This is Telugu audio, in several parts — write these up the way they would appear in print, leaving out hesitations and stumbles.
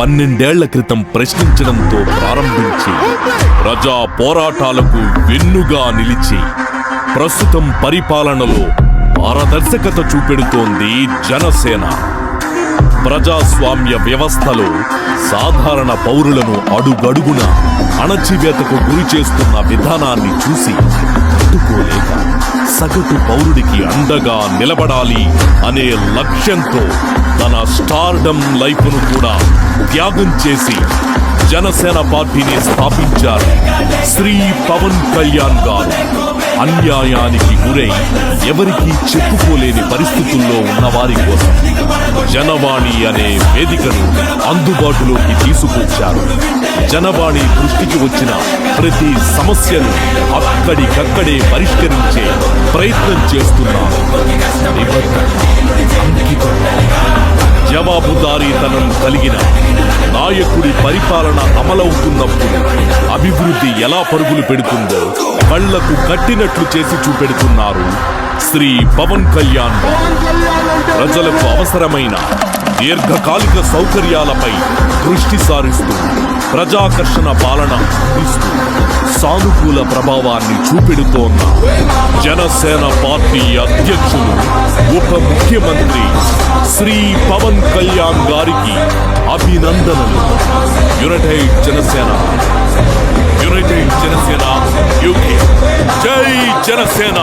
12 క్రితం ప్రశ్నించడంతో ప్రారంభించి ప్రజా పోరాటాలకు వెన్నుగా నిలిచి ప్రస్తుతం పరిపాలనలో పారదర్శకత చూపెడుతోంది జనసేన. ప్రజాస్వామ్య వ్యవస్థలో సాధారణ పౌరులను అడుగడుగున అణచివేతకు గురి చేస్తున్న విధానాన్ని చూసి తట్టుకోలేక సగటు పౌరుడికి అండగా నిలబడాలి అనే లక్ష్యంతో తన స్టార్డమ్ లైఫ్ను కూడా త్యాగం చేసి జనసేన పార్టీని స్థాపించారు శ్రీ పవన్ కళ్యాణ్ గారు. అన్యాయానికి గురై ఎవరికీ చెప్పుకోలేని పరిస్థితుల్లో ఉన్నవారి కోసం జనవాణి అనే వేదికను అందుబాటులోకి తీసుకొచ్చారు. జనవాణి దృష్టికి వచ్చిన ప్రతి సమస్యను అక్కడికక్కడే పరిష్కరించే ప్రయత్నం చేస్తున్నారు. జవాబుదారీతనం కలిగిన నాయకుడి పరిపాలన అమలవుతున్నప్పుడు అభివృద్ధి ఎలా పరుగులు పెడుతుందో కళ్లకు కట్టినట్లు చేసి చూపెడుతున్నారు శ్రీ పవన్ కళ్యాణ్. ప్రజలకు అవసరమైన దీర్ఘకాలిక సౌకర్యాలపై దృష్టి సారిస్తూ ప్రజాకర్షణ పాలన అందిస్తూ సానుకూల ప్రభావాన్ని చూపెడుతోన్న జనసేన పార్టీ అధ్యక్షులు ఉప ముఖ్యమంత్రి శ్రీ పవన్ కళ్యాణ్ గారికి అభినందనలు. United Janasena, United Janasena UK. జై జనసేన,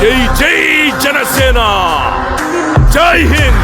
జై జై జనసేన, జై హింద్.